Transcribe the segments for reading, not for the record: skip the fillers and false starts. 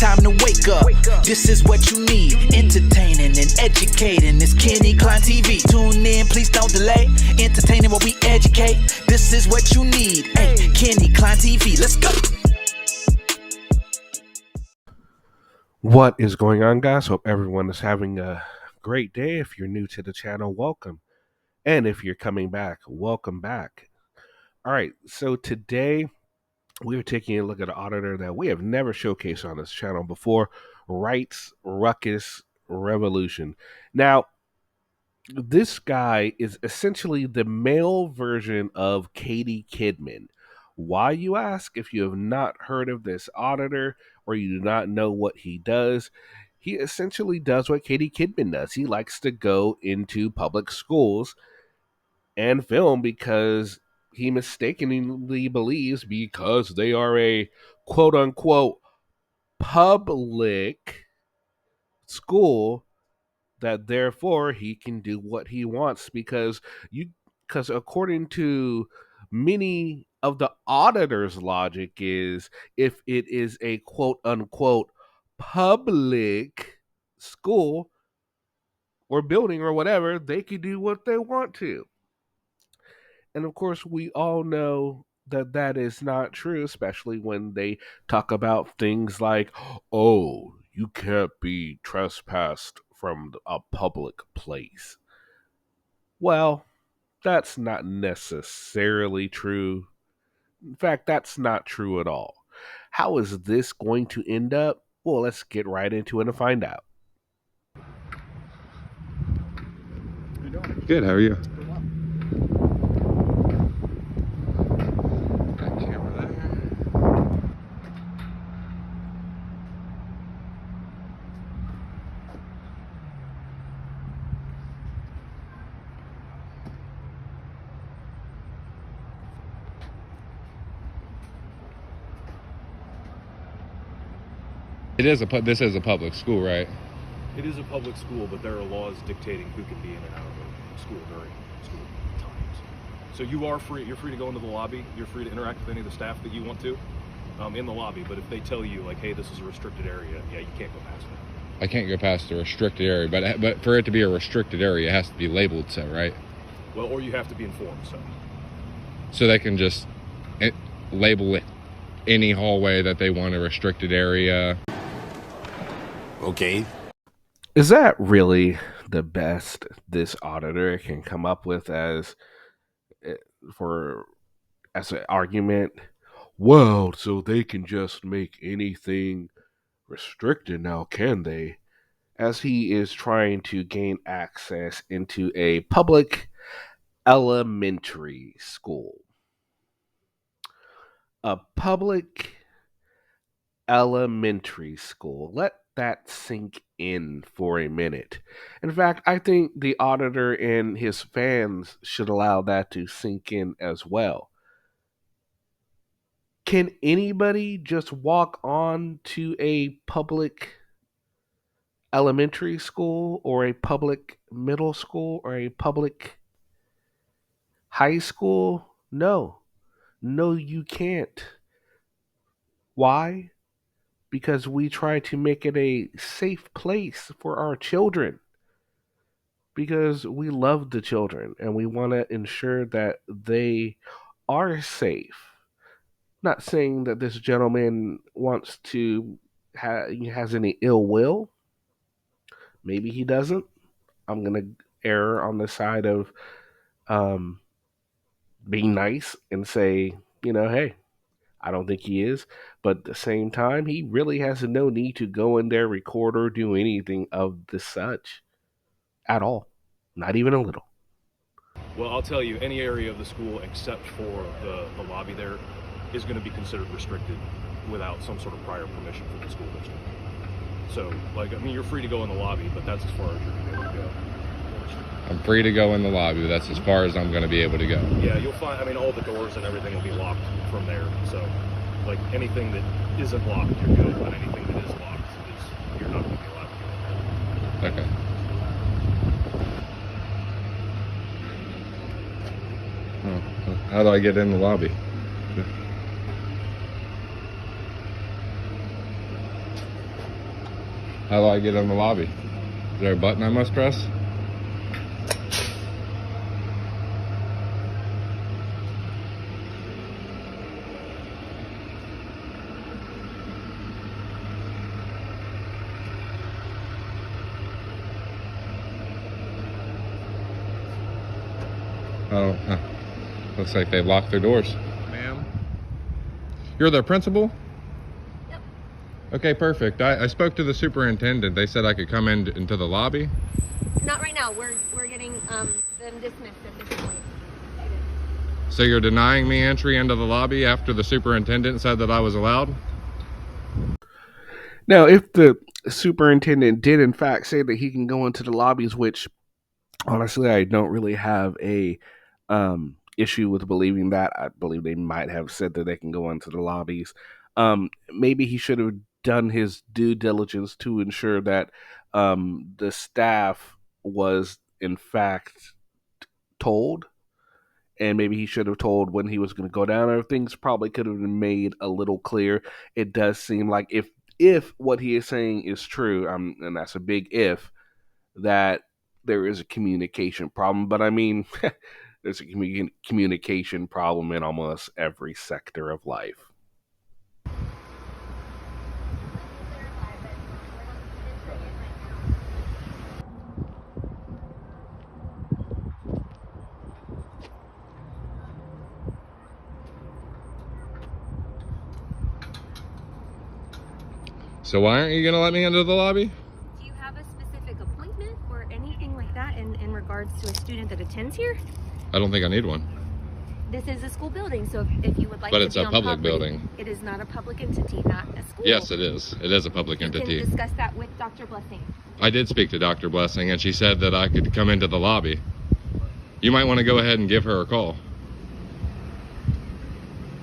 time to wake up. This is what you need, entertaining and educating. It's Kenny Klein TV. Tune in, please don't delay. Entertaining while we educate. This is what you need. Hey, Kenny Klein TV, let's go. What is going on, guys? Hope everyone is having a great day. If you're new to the channel, welcome. And if you're coming back, welcome back. All right, so today we're taking a look at an auditor that we have never showcased on this channel before, Rights Ruckus Revolution. Now, this guy is essentially the male version of Katie Kidman. Why, you ask? If you have not heard of this auditor or you do not know what he does, he essentially does what Katie Kidman does. He likes to go into public schools and film because he mistakenly believes because they are a quote-unquote public school that therefore he can do what he wants because according to many of the auditors' logic is if it is a quote-unquote public school or building or whatever, they can do what they want to. And of course, we all know that that is not true, especially when they talk about things like, oh, you can't be trespassed from a public place. Well, that's not necessarily true. In fact, that's not true at all. How is this going to end up? Well, let's get right into it and find out. How you doing? Good, how are you? This is a public school, right? It is a public school, but there are laws dictating who can be in and out of the school during school times. So you're free to go into the lobby. You're free to interact with any of the staff that you want to in the lobby. But if they tell you, like, hey, this is a restricted area, yeah, you can't go past it. I can't go past the restricted area, but for it to be a restricted area, it has to be labeled so, right? Well, or you have to be informed so. So they can just label it any hallway that they want a restricted area. Okay. Is that really the best this auditor can come up with as an argument? Well, so they can just make anything restricted now, can they? As he is trying to gain access into a public elementary school. A public elementary school. Let that sink in for a minute. In fact, I think the auditor and his fans should allow that to sink in as well. Can anybody just walk on to a public elementary school or a public middle school or a public high school? No. No, you can't. Why? Because we try to make it a safe place for our children. Because we love the children and we want to ensure that they are safe. Not saying that this gentleman wants to has any ill will. Maybe he doesn't. I'm going to err on the side of being nice and say, hey, I don't think he is, but at the same time, he really has no need to go in there, record, or do anything of the such at all. Not even a little. Well, I'll tell you, any area of the school except for the lobby there is going to be considered restricted without some sort of prior permission from the school district. So, you're free to go in the lobby, but that's as far as you're going to be able to go. I'm free to go in the lobby, but that's as far as I'm going to be able to go. Yeah, you'll find, all the doors and everything will be locked from there. So, anything that isn't locked, you're good, but anything that is locked, you're not going to be allowed to go in there. Okay. Oh, how do I get in the lobby? How do I get in the lobby? Is there a button I must press? Oh, looks like they've locked their doors. Ma'am? You're their principal? Yep. Okay, perfect. I spoke to the superintendent. They said I could come into the lobby. Not right now. We're getting them dismissed at this point. So you're denying me entry into the lobby after the superintendent said that I was allowed? Now, if the superintendent did in fact say that he can go into the lobbies, which honestly I don't really have a issue with believing that. I believe they might have said that they can go into the lobbies. Maybe he should have done his due diligence to ensure that the staff was in fact told, and maybe he should have told when he was going to go down there. Things probably could have been made a little clear. It does seem like if what he is saying is true, and that's a big if, that there is a communication problem. But I mean, there's a communication problem in almost every sector of life. So why aren't you going to let me into the lobby? Do you have a specific appointment or anything like that in regards to a student that attends here? I don't think I need one. This is a school building, so if you would like But to it's be a on public building. It is not a public entity, not a school. Yes, it is. It is a public You entity. can discuss that with Dr. Blessing. I did speak to Dr. Blessing, and she said that I could come into the lobby. You might want to go ahead and give her a call.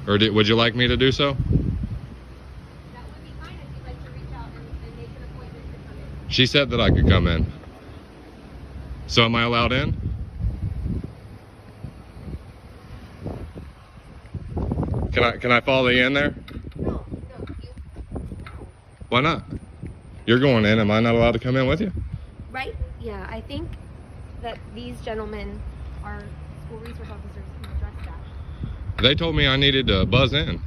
Or would you like me to do so? That would be fine if you'd like to reach out and make an appointment to come in. She said that I could come in. So am I allowed in? Can I follow you in there? No. Why not? You're going in. Am I not allowed to come in with you? Right? Yeah, I think that these gentlemen are school resource officers who address that. They told me I needed to buzz in.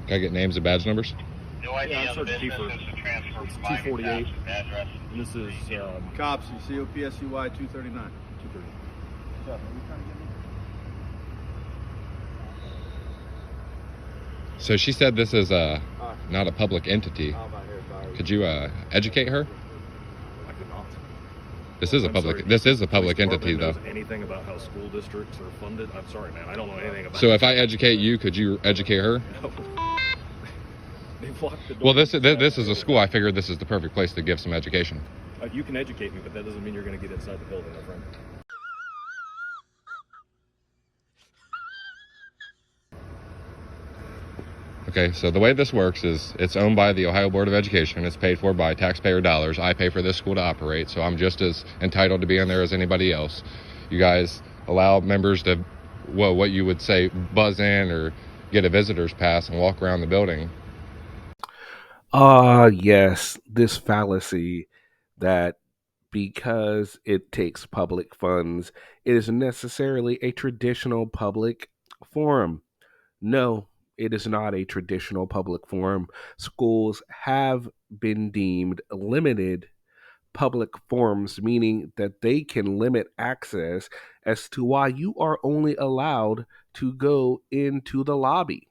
Can I get names and badge numbers? Yeah, I'm Sergeant Kiefer. It's 248. And this is Cops, COPSUY 239. 230. So she said this is not a public entity. Could you educate her? I could not. This is a I'm public. sorry. This is a Police public entity, department though. knows anything about how school districts are funded? I'm sorry, man. I don't know anything about So if I educate you, could you educate her? No. They've locked the door. Well, this is a school. I figured this is the perfect place to give some education. You can educate me, but that doesn't mean you're going to get inside the building, my friend. Okay, so the way this works is it's owned by the Ohio Board of Education. It's paid for by taxpayer dollars. I pay for this school to operate, so I'm just as entitled to be in there as anybody else. You guys allow members to, well, what you would say, buzz in or get a visitor's pass and walk around the building. Yes, this fallacy that because it takes public funds, it is necessarily a traditional public forum. No, it is not a traditional public forum. Schools have been deemed limited public forums, meaning that they can limit access as to why you are only allowed to go into the lobby.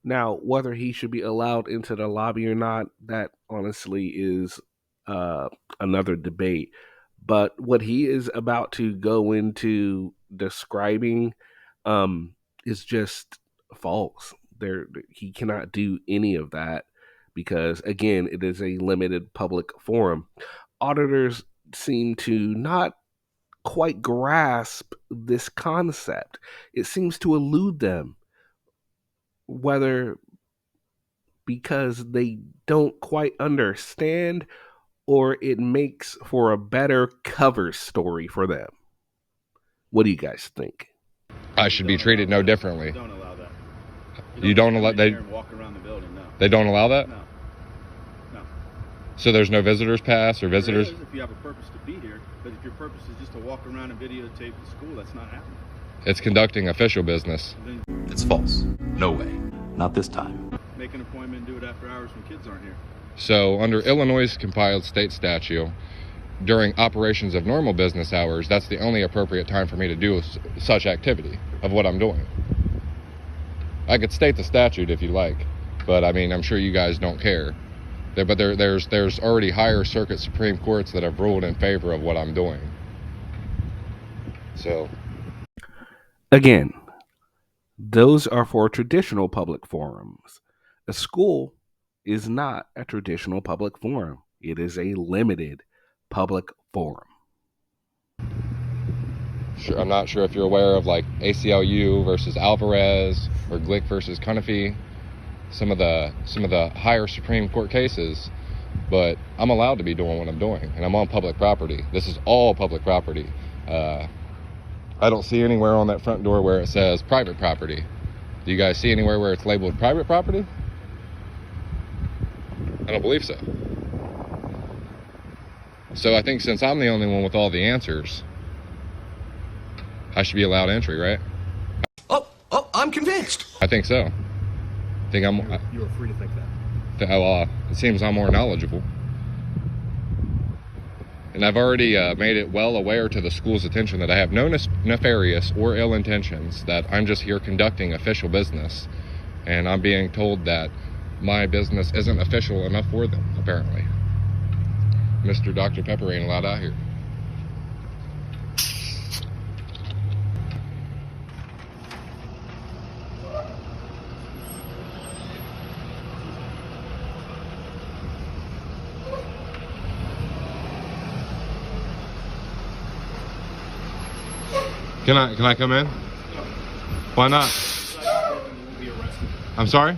Now, whether he should be allowed into the lobby or not, that honestly is another debate. But what he is about to go into describing is just false. He cannot do any of that because, again, it is a limited public forum. Auditors seem to not quite grasp this concept. It seems to elude them, whether because they don't quite understand or it makes for a better cover story for them? What do you guys think? I should be treated no differently. Don't allow that. You don't allow come in here and walk around the building. No. They don't allow that? No. No. So there's no visitors pass or visitors? There is if you have a purpose to be here, but if your purpose is just to walk around and videotape the school, that's not happening. It's conducting official business. Then It's false. No way. Not this time. make an appointment and do it after hours when kids aren't here. So under Illinois' compiled state statute, during operations of normal business hours, that's the only appropriate time for me to do such activity of what I'm doing. I could state the statute if you like, but I mean, I'm sure you guys don't care. But there's already higher circuit Supreme Courts that have ruled in favor of what I'm doing. So, Again, those are for traditional public forums. A school is not a traditional public forum. It is a limited public forum. sure, I'm not sure if you're aware of like ACLU versus Alvarez or Glick versus Cunniffe, some of the higher Supreme Court cases, but I'm allowed to be doing what I'm doing, and I'm on public property. This is all public property. I don't see anywhere on that front door where it says private property. Do you guys see anywhere where it's labeled private property? I don't believe so. So I think since I'm the only one with all the answers, I should be allowed entry, right? Oh, I'm convinced. I think so. I think I'm. You are free to think that. It seems I'm more knowledgeable. And I've already made it well aware to the school's attention that I have no nefarious or ill intentions, that I'm just here conducting official business. And I'm being told that my business isn't official enough for them, apparently. Mr. Dr. Pepper ain't allowed out here. Can I come in? Why not? You will be arrested. I'm sorry?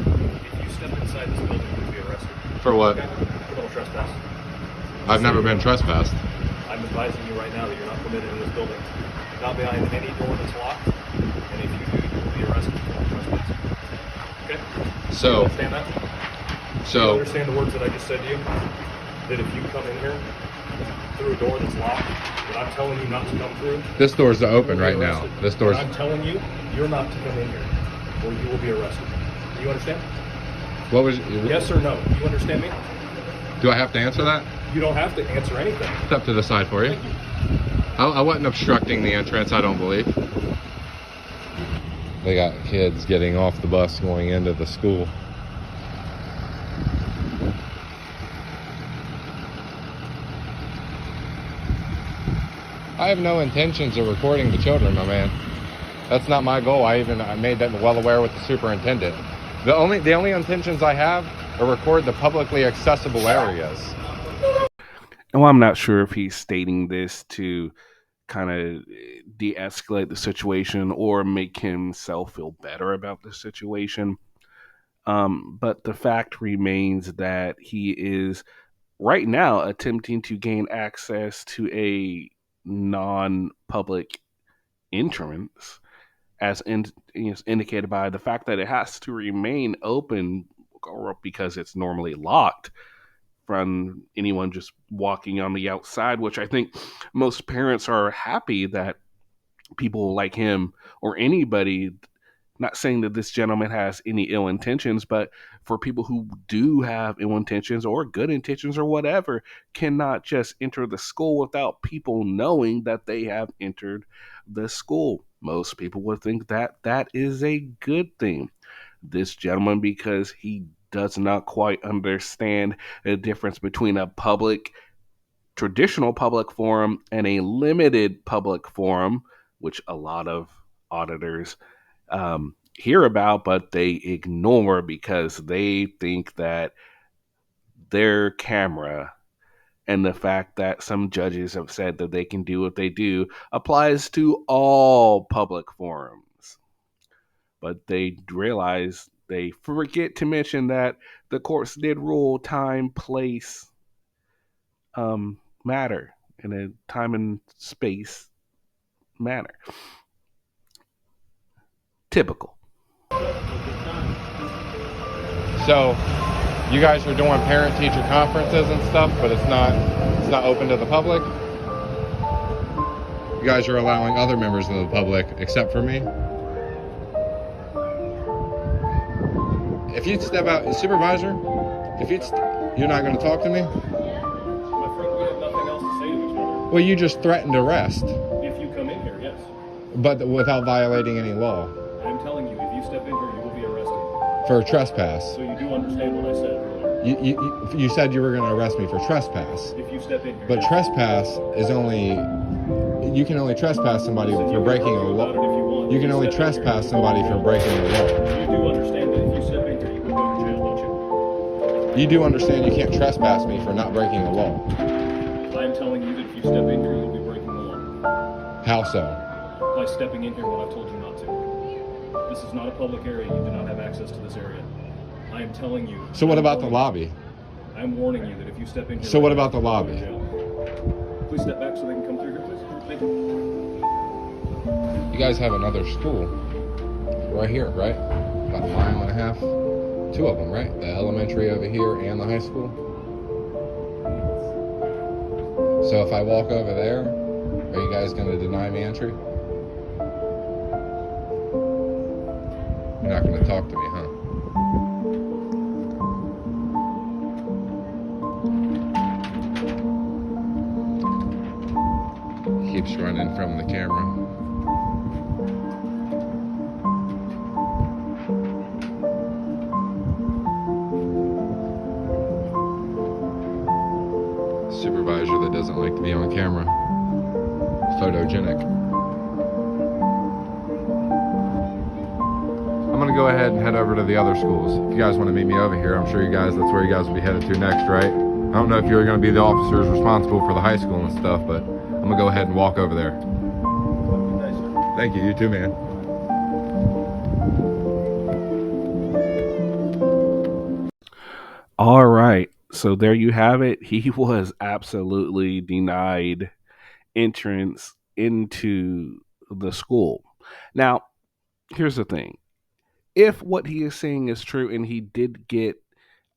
If you step inside this building, you will be arrested. For what? Criminal trespass. I've never been trespassed. I'm advising you right now that you're not permitted in this building. Not behind any door that's locked. And if you do, you will be arrested for criminal trespass. Okay? Do you So, understand that? Do you so, understand the words that I just said to you? That if you come in here through a door that's locked, that I'm telling you not to come through. this door's open you will be right now. arrested. This door's, And I'm telling you, you're not to come in here, or you will be arrested. Do you understand? what was, Yes or no? Do you understand me? do I have to answer that? You don't have to answer anything. Step to the side for you. I wasn't obstructing the entrance, I don't believe. They got kids getting off the bus going into the school. I have no intentions of recording the children, my man. That's not my goal. I made that well aware with the superintendent. The only intentions I have are record the publicly accessible areas. Well, I'm not sure if he's stating this to kind of de-escalate the situation or make himself feel better about the situation. But the fact remains that he is right now attempting to gain access to a non-public entrance, as indicated by the fact that it has to remain open or because it's normally locked from anyone just walking on the outside, which I think most parents are happy that people like him or anybody, not saying that this gentleman has any ill intentions, but for people who do have ill intentions or good intentions or whatever, cannot just enter the school without people knowing that they have entered the school. Most people would think that that is a good thing. This gentleman, because he does not quite understand the difference between a traditional public forum and a limited public forum, which a lot of auditors hear about, but they ignore because they think that their camera and the fact that some judges have said that they can do what they do applies to all public forums. But they realize They forget to mention that the courts did rule time, place, matter in a time and space manner. Typical. So you guys are doing parent-teacher conferences and stuff, but it's not open to the public. You guys are allowing other members of the public, except for me. If you'd step out, supervisor, you're not going to talk to me? My friend, we have nothing else to say to each other. Well, you just threatened arrest, If you come in here, yes. but without violating any law. I'm telling you, if you step in here, you will be arrested. For trespass. So you do understand what I said earlier. You said you were going to arrest me for trespass. If you step in here. But trespass is only, you can only trespass somebody for breaking a law. You can only trespass somebody for breaking a law. You do understand that if you step in here, you will go to jail, don't you? You do understand you can't trespass me for not breaking the law. I am telling you that if you step in here, you'll be breaking the law. How so? By stepping in here when I've told you not to. This is not a public area. You do not have access to this area. I am telling you. So what about the lobby? I'm warning you that if you step in here. So what about the lobby? Please step back so they can come through here, please. Thank you. You guys have another school right here, right? About a mile and a half. Two of them, right? The elementary over here and the high school. So if I walk over there, are you guys going to deny me entry? You're not going to talk to me, huh? Keeps running from the camera. Supervisor that doesn't like to be on camera. Photogenic. I'm gonna go ahead and head over to the other schools. If you guys want to meet me over here, I'm sure that's where you guys will be headed to next, right? I don't know if you're gonna be the officers responsible for the high school and stuff, but I'm gonna go ahead and walk over there. Thank you, you too, man. All right. So there you have it. He was absolutely denied entrance into the school. Now, here's the thing. If what he is saying is true and he did get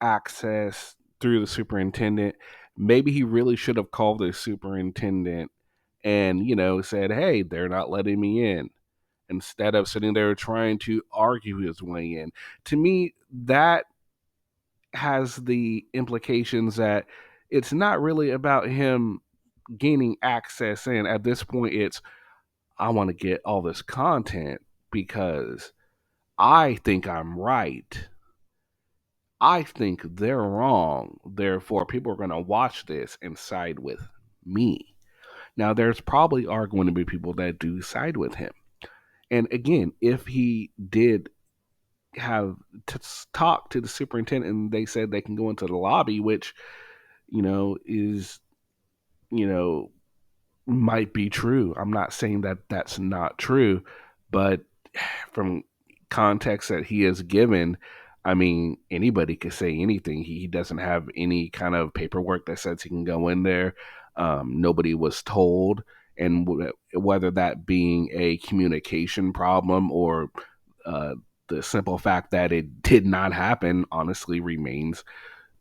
access through the superintendent, maybe he really should have called the superintendent and, said, hey, they're not letting me in, instead of sitting there trying to argue his way in. To me, that has the implications that it's not really about him gaining access in. At this point, it's, I want to get all this content because I think I'm right. I think they're wrong. Therefore, people are going to watch this and side with me. Now, there's probably are going to be people that do side with him. And again, if he did have to talk to the superintendent and they said they can go into the lobby, which, is, might be true. I'm not saying that that's not true, but from context that he has given, I mean, anybody could say anything. He doesn't have any kind of paperwork that says he can go in there. Nobody was told. And whether that being a communication problem or the simple fact that it did not happen, honestly, remains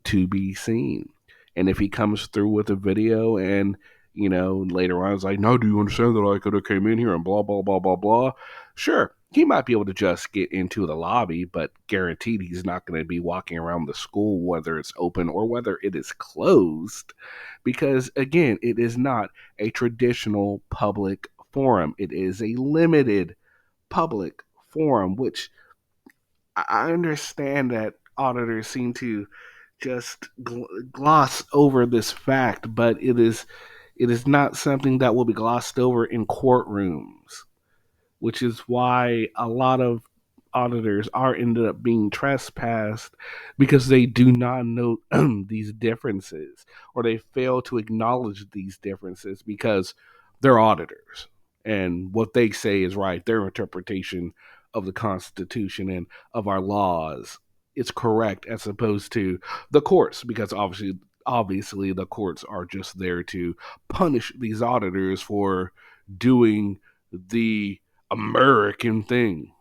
to be seen. And if he comes through with a video and, later on it's like, no, do you understand that I could have came in here and blah, blah, blah, blah, blah. Sure, he might be able to just get into the lobby, but guaranteed he's not going to be walking around the school, whether it's open or whether it is closed. Because, again, it is not a traditional public forum. It is a limited public forum, which I understand that auditors seem to just gloss over this fact, but it is not something that will be glossed over in courtrooms, which is why a lot of auditors are ended up being trespassed because they do not know these differences, or they fail to acknowledge these differences because they're auditors and what they say is right. Their interpretation of the Constitution and of our laws is correct, as opposed to the courts, because obviously the courts are just there to punish these auditors for doing the American thing.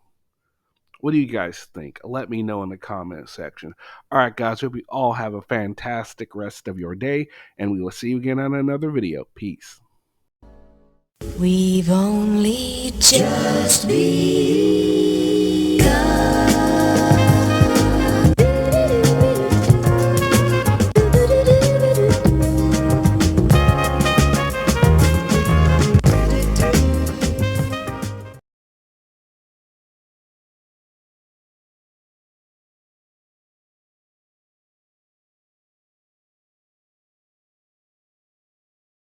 What do you guys think? Let me know in the comment section. All right, guys, hope you all have a fantastic rest of your day, and we will see you again on another video. Peace. We've only just begun.